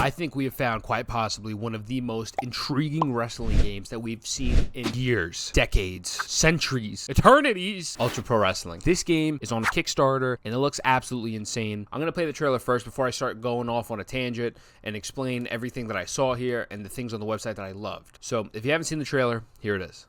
I think we have found quite possibly one of the most intriguing wrestling games that we've seen in years, decades, centuries, eternities. Ultra Pro Wrestling. This game is on a Kickstarter, and it looks absolutely insane. I'm going to play the trailer first before I start going off on a tangent and explain everything that I saw here and the things on the website that I loved. So if you haven't seen the trailer, here it is.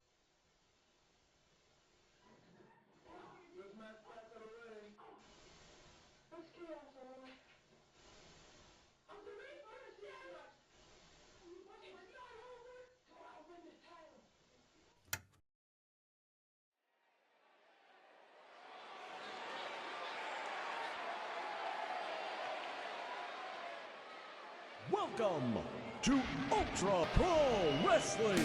Welcome to Ultra Pro Wrestling.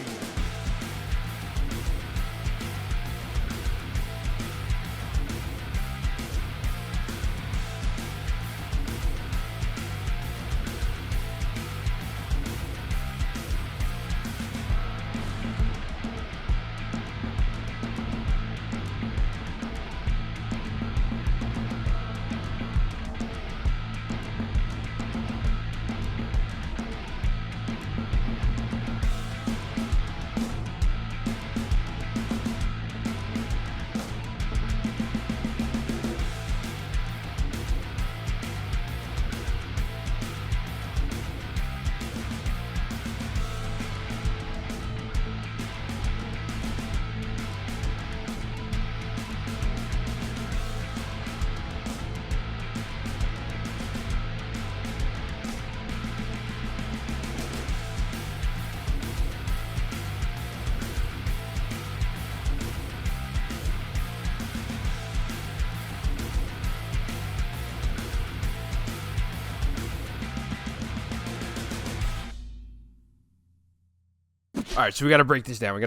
All right, so we got to break this down.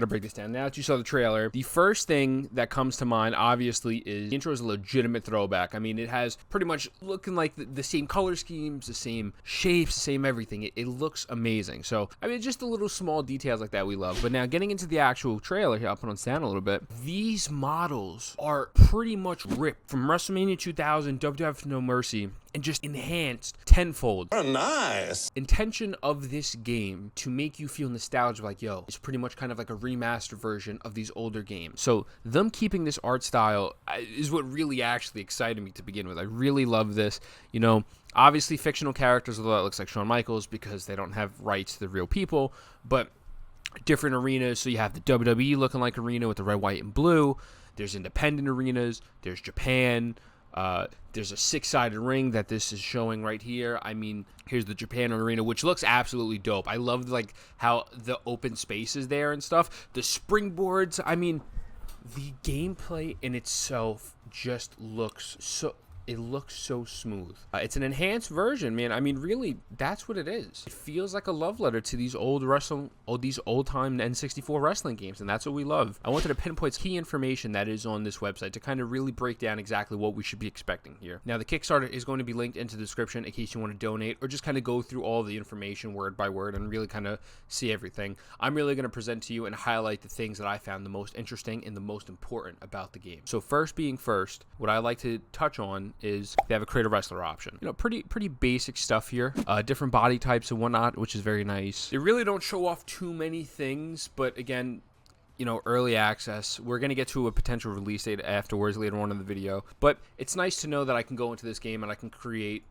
Now that you saw the trailer, the first thing that comes to mind, obviously, is the intro is a legitimate throwback. I mean, it has pretty much looking like the same color schemes, the same shapes, the same everything. It looks amazing. So, I mean, just the little small details like that we love. But now, getting into the actual trailer here, I'll put on sound a little bit. These models are pretty much ripped from WrestleMania 2000, WWF No Mercy, and just enhanced tenfold. Oh, nice. Intention of this game to make you feel nostalgic, like, yo, it's pretty much kind of like a remastered version of these older games. So them keeping this art style is what really actually excited me to begin with. I really love this. You know, obviously fictional characters, although it looks like Shawn Michaels because they don't have rights to the real people, but different arenas. So you have the WWE looking like arena with the red, white, and blue. There's independent arenas. There's Japan. There's a 6-sided ring that this is showing right here. I mean, here's the Japan arena, which looks absolutely dope. I love like how the open space is there and stuff. The springboards. I mean, the gameplay in itself just looks so. It looks so smooth. It's an enhanced version, man. I mean, really, that's what it is. It feels like a love letter to these old time N64 wrestling games, and that's what we love. I wanted to pinpoint key information that is on this website to kind of really break down exactly what we should be expecting here. Now, the Kickstarter is going to be linked into the description in case you want to donate or just kind of go through all the information word by word and really kind of see everything. I'm really going to present to you and highlight the things that I found the most interesting and the most important about the game. So first being first, what I like to touch on is they have a creator wrestler option. You know, pretty basic stuff here. Different body types and whatnot, which is very nice. They really don't show off too many things, but again, you know, early access. We're going to get to a potential release date afterwards later on in the video, but it's nice to know that I can go into this game and I can create,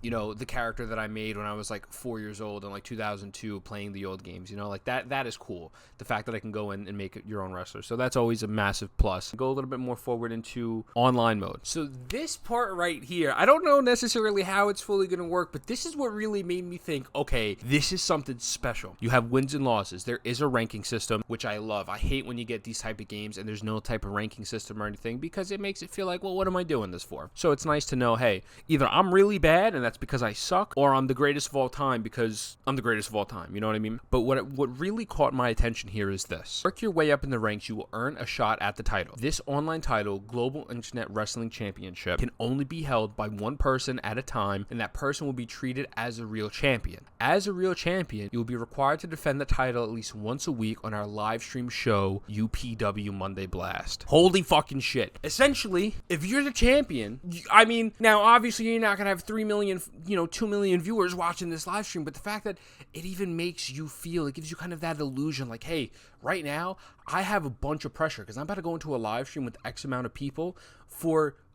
you know, the character that I made when I was like 4 years old in like 2002 playing the old games, you know, like that is cool. The fact that I can go in and make it your own wrestler. So that's always a massive plus. Go a little bit more forward into online mode. So this part right here, I don't know necessarily how it's fully going to work, but this is what really made me think, okay, this is something special. You have wins and losses. There is a ranking system, which I love. I hate when you get these type of games and there's no type of ranking system or anything because it makes it feel like, well, what am I doing this for? So it's nice to know, hey, either I'm really bad and that's because I suck, or I'm the greatest of all time because I'm the greatest of all time. You know what I mean? But what really caught my attention here is this. Work your way up in the ranks, you will earn a shot at the title. This online title, Global Internet Wrestling Championship, can only be held by one person at a time, and that person will be treated as a real champion. As a real champion, you will be required to defend the title at least once a week on our live stream show, UPW Monday Blast. Holy fucking shit. Essentially, if you're the champion, I mean, now obviously you're not going to have 3 million 2 million viewers watching this live stream, but the fact that it even makes you feel, it gives you kind of that illusion like, hey, right now I have a bunch of pressure because I'm about to go into a live stream with X amount of people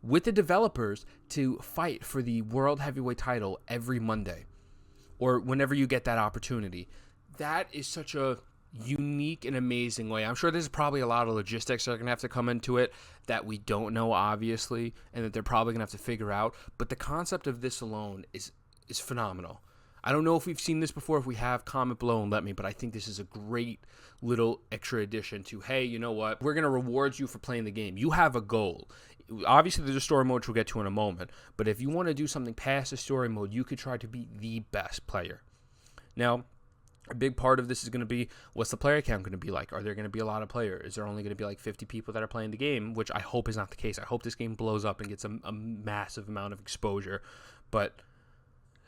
with the developers to fight for the world heavyweight title every Monday or whenever you get that opportunity. That is such a unique and amazing way. I'm sure there's probably a lot of logistics that are going to have to come into it that we don't know, obviously, and that they're probably going to have to figure out. But the concept of this alone is phenomenal. I don't know if we've seen this before. If we have, comment below and let me, but I think this is a great little extra addition to, hey, you know what? We're going to reward you for playing the game. You have a goal. Obviously, there's a story mode, which we'll get to in a moment, but if you want to do something past the story mode, you could try to be the best player. Now, a big part of this is going to be, what's the player count going to be like? Are there going to be a lot of players? Is there only going to be like 50 people that are playing the game? Which I hope is not the case. I hope this game blows up and gets a massive amount of exposure. But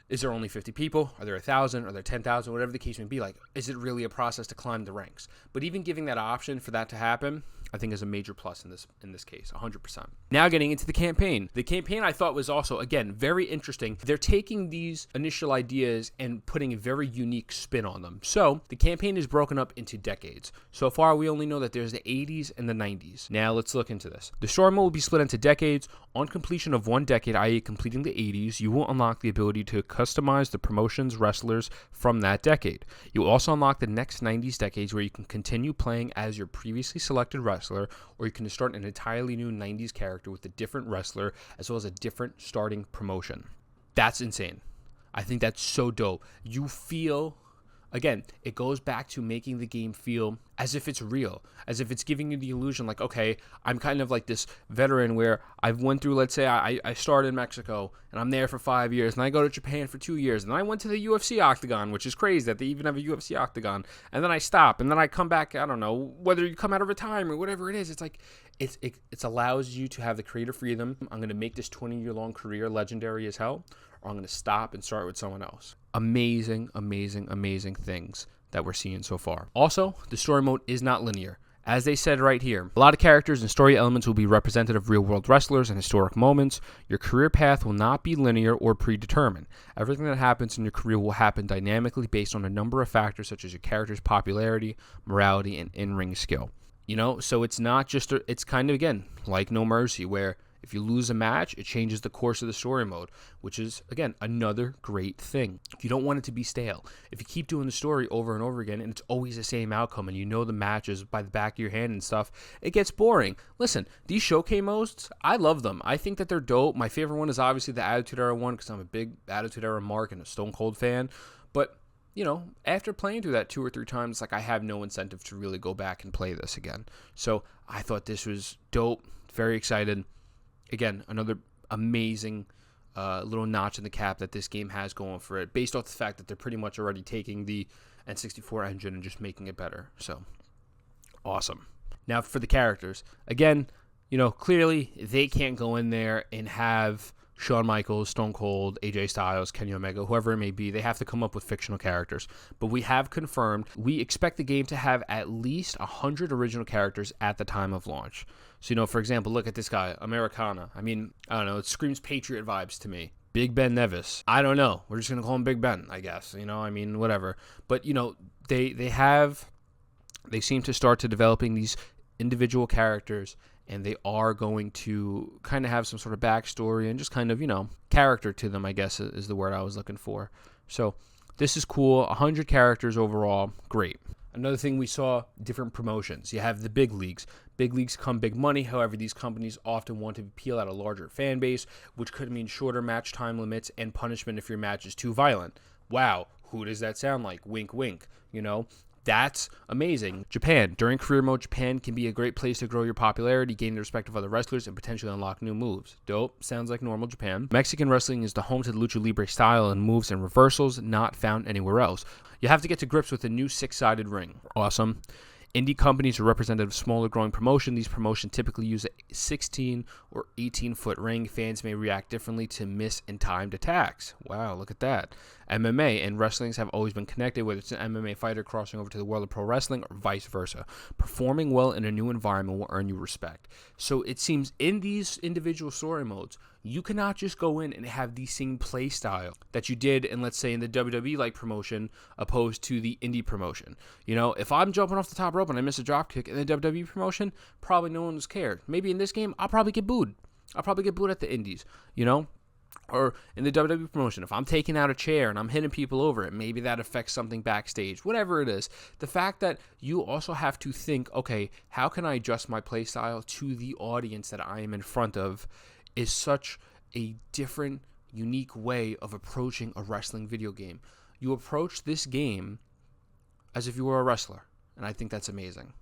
is there only 50 people? Are there 1,000? Are there 10,000? Whatever the case may be, like, is it really a process to climb the ranks? But even giving that option for that to happen, I think is a major plus in this case, 100%. Now getting into the campaign. The campaign I thought was also, again, very interesting. They're taking these initial ideas and putting a very unique spin on them. So the campaign is broken up into decades. So far, we only know that there's the 80s and the 90s. Now let's look into this. The story mode will be split into decades. On completion of one decade, i.e. completing the 80s, you will unlock the ability to customize the promotion's wrestlers from that decade. You will also unlock the next 90s decades where you can continue playing as your previously selected wrestler, or you can start an entirely new 90s character with a different wrestler as well as a different starting promotion. That's insane. I think that's so dope. You feel, again, it goes back to making the game feel as if it's real, as if it's giving you the illusion like, okay, I'm kind of like this veteran where I've went through, let's say I started in Mexico and I'm there for 5 years, and I go to Japan for 2 years, and then I went to the UFC Octagon, which is crazy that they even have a UFC Octagon, and then I stop, and then I come back, I don't know, whether you come out of retirement or whatever it is, it's like, it allows you to have the creative freedom. I'm going to make this 20-year-long career legendary as hell, or I'm going to stop and start with someone else. Amazing, amazing, amazing things that we're seeing so far. Also, the story mode is not linear. As they said right here, a lot of characters and story elements will be representative of real-world wrestlers and historic moments. Your career path will not be linear or predetermined. Everything that happens in your career will happen dynamically based on a number of factors such as your character's popularity, morality, and in-ring skill. You know, so it's not just, it's kind of, again, like No Mercy, where if you lose a match, it changes the course of the story mode, which is, again, another great thing. You don't want it to be stale. If you keep doing the story over and over again and it's always the same outcome and you know the matches by the back of your hand and stuff, it gets boring. Listen, these showcase modes, I love them. I think that they're dope. My favorite one is obviously the Attitude Era one because I'm a big Attitude Era mark and a Stone Cold fan. But, you know, after playing through that 2 or 3 times, like, I have no incentive to really go back and play this again. So I thought this was dope. Very excited. Again, another amazing little notch in the cap that this game has going for it, based off the fact that they're pretty much already taking the N64 engine and just making it better. So, awesome. Now, for the characters. Again, you know, clearly they can't go in there and have Shawn Michaels, Stone Cold, AJ Styles, Kenny Omega, whoever it may be. They have to come up with fictional characters. But we have confirmed we expect the game to have at least 100 original characters at the time of launch. So, you know, for example, look at this guy, Americana. I mean, I don't know, it screams Patriot vibes to me. Big Ben Nevis. I don't know. We're just going to call him Big Ben, I guess. You know, I mean, whatever. But, you know, they seem to start to developing these individual characters, and they are going to kind of have some sort of backstory and just kind of, you know, character to them, I guess is the word I was looking for. So this is cool. 100 characters overall. Great. Another thing we saw, different promotions. You have the big leagues. Big leagues come big money. However, these companies often want to appeal at a larger fan base, which could mean shorter match time limits and punishment if your match is too violent. Wow, who does that sound like? Wink, wink. You know, that's amazing. Japan. During career mode, Japan can be a great place to grow your popularity, gain the respect of other wrestlers, and potentially unlock new moves. Dope. Sounds like normal Japan. Mexican wrestling is the home to the Lucha Libre style and moves and reversals not found anywhere else. You have to get to grips with a new 6-sided ring. Awesome. Indie companies are representative of smaller growing promotion. These promotions typically use a 16 or 18-foot ring. Fans may react differently to miss and timed attacks. Wow, look at that. MMA and wrestlings have always been connected, whether it's an MMA fighter crossing over to the world of pro wrestling or vice versa. Performing well in a new environment will earn you respect. So it seems in these individual story modes, You cannot just go in and have the same play style that you did in, let's say, in the WWE like promotion opposed to the indie promotion. You know, if I'm jumping off the top rope and I miss a drop kick in the WWE promotion, probably no one was cared. Maybe in this game, I'll probably get booed. I'll probably get booed at the indies, you know? Or in the WWE promotion, if I'm taking out a chair and I'm hitting people over it, maybe that affects something backstage, whatever it is. The fact that you also have to think, okay, how can I adjust my play style to the audience that I am in front of is such a different, unique way of approaching a wrestling video game. You approach this game as if you were a wrestler, and I think that's amazing.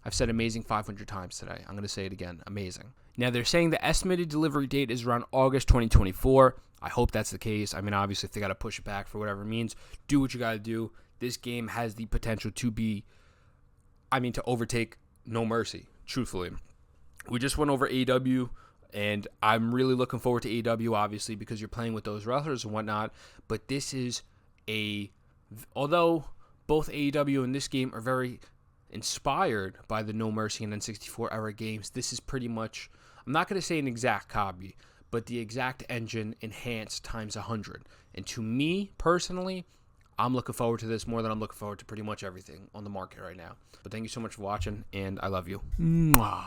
I've said amazing 500 times today. I'm going to say it again. Amazing. Now, they're saying the estimated delivery date is around August 2024. I hope that's the case. I mean, obviously, if they got to push it back for whatever it means, do what you got to do. This game has the potential to be, to overtake No Mercy, truthfully. We just went over AEW, and I'm really looking forward to AEW, obviously, because you're playing with those wrestlers and whatnot. But this is although both AEW and this game are very inspired by the No Mercy and N64 Era games, this is pretty much, I'm not going to say an exact copy, but the exact engine enhanced times 100. And to me, personally, I'm looking forward to this more than I'm looking forward to pretty much everything on the market right now. But thank you so much for watching, and I love you. Mwah.